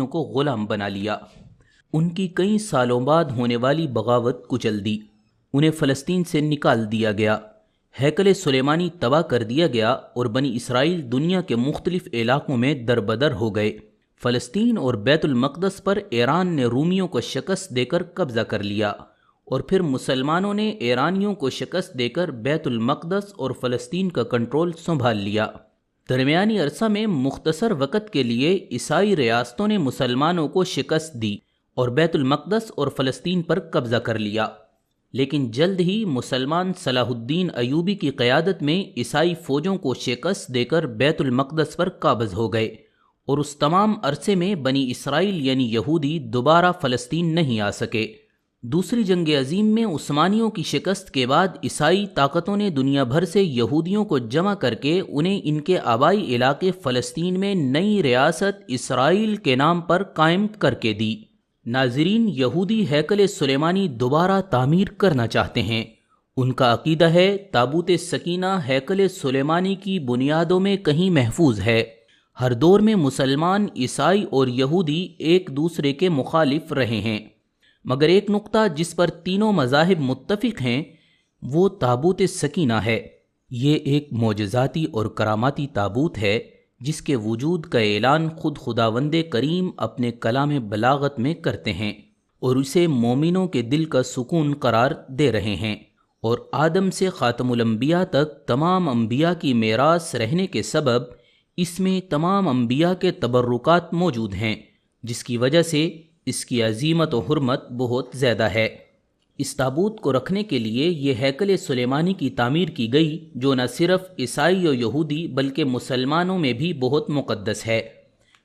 کو غلام بنا لیا۔ ان کی کئی سالوں بعد ہونے والی بغاوت کچل دی، انہیں فلسطین سے نکال دیا گیا، ہیکل سلیمانی تباہ کر دیا گیا اور بنی اسرائیل دنیا کے مختلف علاقوں میں دربدر ہو گئے۔ فلسطین اور بیت المقدس پر ایران نے رومیوں کو شکست دے کر قبضہ کر لیا، اور پھر مسلمانوں نے ایرانیوں کو شکست دے کر بیت المقدس اور فلسطین کا کنٹرول سنبھال لیا۔ درمیانی عرصہ میں مختصر وقت کے لیے عیسائی ریاستوں نے مسلمانوں کو شکست دی اور بیت المقدس اور فلسطین پر قبضہ کر لیا، لیکن جلد ہی مسلمان صلاح الدین ایوبی کی قیادت میں عیسائی فوجوں کو شکست دے کر بیت المقدس پر قابض ہو گئے، اور اس تمام عرصے میں بنی اسرائیل یعنی یہودی دوبارہ فلسطین نہیں آ سکے۔ دوسری جنگ عظیم میں عثمانیوں کی شکست کے بعد عیسائی طاقتوں نے دنیا بھر سے یہودیوں کو جمع کر کے انہیں ان کے آبائی علاقے فلسطین میں نئی ریاست اسرائیل کے نام پر قائم کر کے دی۔ ناظرین، یہودی ہیکل سلیمانی دوبارہ تعمیر کرنا چاہتے ہیں۔ ان کا عقیدہ ہے تابوت سکینہ ہیکل سلیمانی کی بنیادوں میں کہیں محفوظ ہے۔ ہر دور میں مسلمان، عیسائی اور یہودی ایک دوسرے کے مخالف رہے ہیں، مگر ایک نقطہ جس پر تینوں مذاہب متفق ہیں وہ تابوت سکینہ ہے۔ یہ ایک معجزاتی اور کراماتی تابوت ہے جس کے وجود کا اعلان خود خداوند کریم اپنے کلام بلاغت میں کرتے ہیں، اور اسے مومنوں کے دل کا سکون قرار دے رہے ہیں، اور آدم سے خاتم الانبیاء تک تمام انبیاء کی میراث رہنے کے سبب اس میں تمام انبیاء کے تبرکات موجود ہیں، جس کی وجہ سے اس کی عظیمت و حرمت بہت زیادہ ہے۔ اس تابوت کو رکھنے کے لیے یہ ہیکل سلیمانی کی تعمیر کی گئی، جو نہ صرف عیسائی و یہودی بلکہ مسلمانوں میں بھی بہت مقدس ہے۔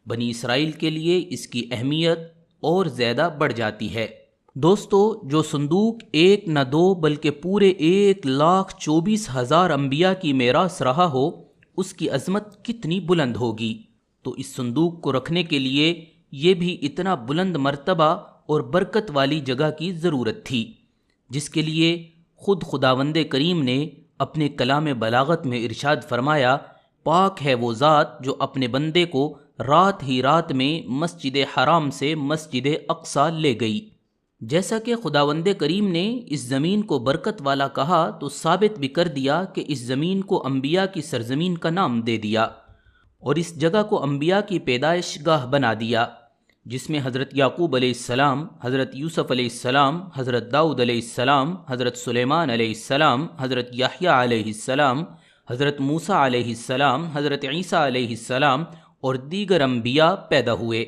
بنی اسرائیل کے لیے اس کی اہمیت اور زیادہ بڑھ جاتی ہے۔ دوستو، جو صندوق ایک نہ دو بلکہ پورے 1,24,000 انبیاء کی میراث رہا ہو، اس کی عظمت کتنی بلند ہوگی۔ تو اس صندوق کو رکھنے کے لیے یہ بھی اتنا بلند مرتبہ اور برکت والی جگہ کی ضرورت تھی، جس کے لیے خود خداوند کریم نے اپنے کلام بلاغت میں ارشاد فرمایا، پاک ہے وہ ذات جو اپنے بندے کو رات ہی رات میں مسجد حرام سے مسجد اقصی لے گئی۔ جیسا کہ خداوند کریم نے اس زمین کو برکت والا کہا تو ثابت بھی کر دیا کہ اس زمین کو انبیاء کی سرزمین کا نام دے دیا، اور اس جگہ کو انبیاء کی پیدائش گاہ بنا دیا، جس میں حضرت یعقوب علیہ السلام، حضرت یوسف علیہ السلام، حضرت داؤد علیہ السلام، حضرت سلیمان علیہ السلام، حضرت یحییٰ علیہ السلام، حضرت موسیٰ علیہ السلام، حضرت عیسیٰ علیہ السلام اور دیگر انبیاء پیدا ہوئے۔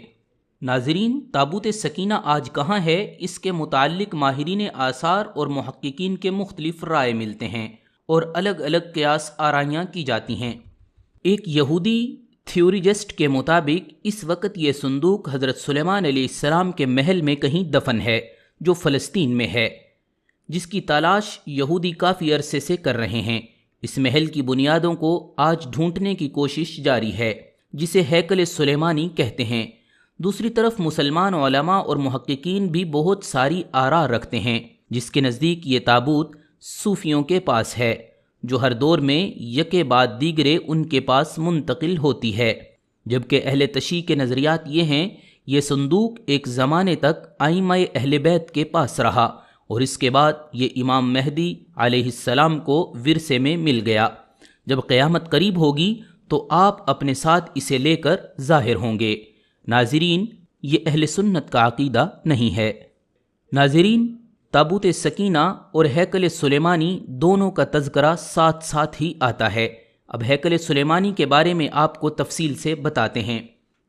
ناظرین، تابوت سکینہ آج کہاں ہے، اس کے متعلق ماہرین آثار اور محققین کے مختلف رائے ملتے ہیں اور الگ الگ قیاس آرائیاں کی جاتی ہیں۔ ایک یہودی تھیوریجسٹ کے مطابق اس وقت یہ صندوق حضرت سلیمان علیہ السلام کے محل میں کہیں دفن ہے، جو فلسطین میں ہے، جس کی تلاش یہودی کافی عرصے سے کر رہے ہیں۔ اس محل کی بنیادوں کو آج ڈھونڈنے کی کوشش جاری ہے، جسے ہیکل سلیمانی کہتے ہیں۔ دوسری طرف مسلمان علماء اور محققین بھی بہت ساری آراء رکھتے ہیں، جس کے نزدیک یہ تابوت صوفیوں کے پاس ہے، جو ہر دور میں یکے بعد دیگرے ان کے پاس منتقل ہوتی ہے، جبکہ اہل تشیع کے نظریات یہ ہیں یہ صندوق ایک زمانے تک ائمہ اہل بیت کے پاس رہا، اور اس کے بعد یہ امام مہدی علیہ السلام کو ورثے میں مل گیا۔ جب قیامت قریب ہوگی تو آپ اپنے ساتھ اسے لے کر ظاہر ہوں گے۔ ناظرین، یہ اہل سنت کا عقیدہ نہیں ہے۔ ناظرین، تابوت سکینہ اور ہیکل سلیمانی دونوں کا تذکرہ ساتھ ساتھ ہی آتا ہے۔ اب ہیکل سلیمانی کے بارے میں آپ کو تفصیل سے بتاتے ہیں۔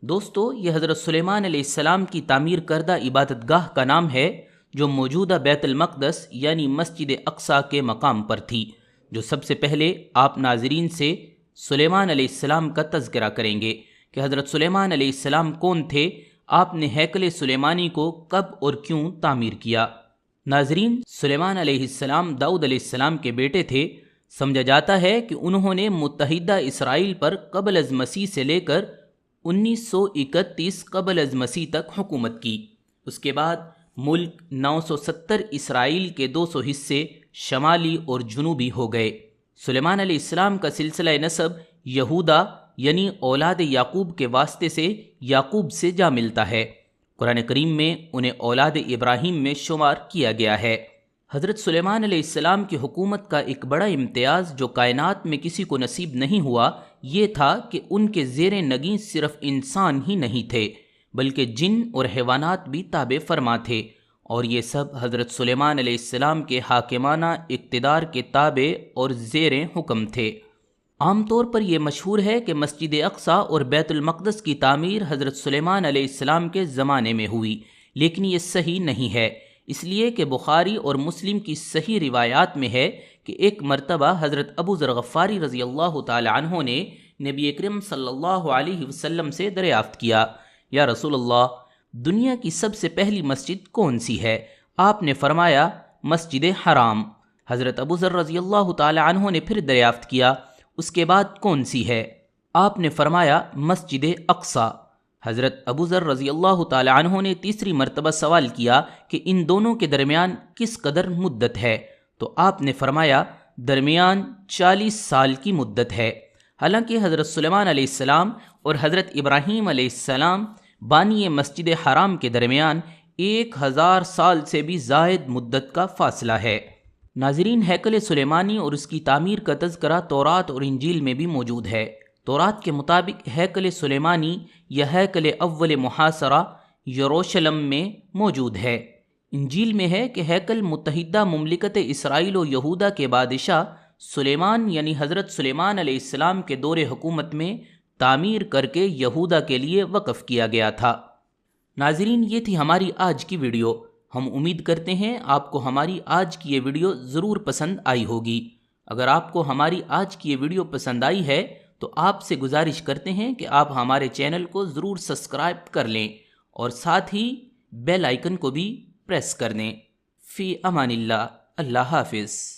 دوستو، یہ حضرت سلیمان علیہ السلام کی تعمیر کردہ عبادت گاہ کا نام ہے، جو موجودہ بیت المقدس یعنی مسجد اقصی کے مقام پر تھی، جو سب سے پہلے آپ ناظرین سے سلیمان علیہ السلام کا تذکرہ کریں گے کہ حضرت سلیمان علیہ السلام کون تھے، آپ نے ہیکل سلیمانی کو کب اور کیوں تعمیر کیا۔ ناظرین، سلیمان علیہ السلام داؤد علیہ السلام کے بیٹے تھے۔ سمجھا جاتا ہے کہ انہوں نے متحدہ اسرائیل پر قبل از مسیح سے لے کر 1931 قبل از مسیح تک حکومت کی۔ اس کے بعد ملک 970 اسرائیل کے 200 حصے شمالی اور جنوبی ہو گئے۔ سلیمان علیہ السلام کا سلسلہ نسب یہودا یعنی اولاد یعقوب کے واسطے سے یعقوب سے جا ملتا ہے۔ قرآن کریم میں انہیں اولاد ابراہیم میں شمار کیا گیا ہے۔ حضرت سلیمان علیہ السلام کی حکومت کا ایک بڑا امتیاز جو کائنات میں کسی کو نصیب نہیں ہوا یہ تھا کہ ان کے زیر نگیں صرف انسان ہی نہیں تھے بلکہ جن اور حیوانات بھی تابع فرما تھے، اور یہ سب حضرت سلیمان علیہ السلام کے حاکمانہ اقتدار کے تابع اور زیر حکم تھے۔ عام طور پر یہ مشہور ہے کہ مسجد اقصیٰ اور بیت المقدس کی تعمیر حضرت سلیمان علیہ السلام کے زمانے میں ہوئی، لیکن یہ صحیح نہیں ہے، اس لیے کہ بخاری اور مسلم کی صحیح روایات میں ہے کہ ایک مرتبہ حضرت ابو ذر غفاری رضی اللہ تعالی عنہ نے نبی اکرم صلی اللہ علیہ وسلم سے دریافت کیا، یا رسول اللہ، دنیا کی سب سے پہلی مسجد کون سی ہے؟ آپ نے فرمایا مسجد حرام۔ حضرت ابو ذر رضی اللہ تعالی عنہ نے پھر دریافت کیا، اس کے بعد کون سی ہے؟ آپ نے فرمایا مسجد اقصیٰ۔ حضرت ابو ذر رضی اللہ تعالی عنہ نے تیسری مرتبہ سوال کیا کہ ان دونوں کے درمیان کس قدر مدت ہے؟ تو آپ نے فرمایا درمیان 40 سال کی مدت ہے۔ حالانکہ حضرت سلیمان علیہ السلام اور حضرت ابراہیم علیہ السلام بانی مسجد حرام کے درمیان 1000 سال سے بھی زائد مدت کا فاصلہ ہے۔ ناظرین، ہیکل سلیمانی اور اس کی تعمیر کا تذکرہ تورات اور انجیل میں بھی موجود ہے۔ تورات کے مطابق ہیکل سلیمانی یا ہیکل اول محاصرہ یروشلم میں موجود ہے۔ انجیل میں ہے کہ ہیکل متحدہ مملکت اسرائیل و یہودا کے بادشاہ سلیمان یعنی حضرت سلیمان علیہ السلام کے دور حکومت میں تعمیر کر کے یہودا کے لیے وقف کیا گیا تھا۔ ناظرین، یہ تھی ہماری آج کی ویڈیو۔ ہم امید کرتے ہیں آپ کو ہماری آج کی یہ ویڈیو ضرور پسند آئی ہوگی۔ اگر آپ کو ہماری آج کی یہ ویڈیو پسند آئی ہے تو آپ سے گزارش کرتے ہیں کہ آپ ہمارے چینل کو ضرور سبسکرائب کر لیں اور ساتھ ہی بیل آئیکن کو بھی پریس کر دیں۔ فی امان اللہ، اللہ حافظ۔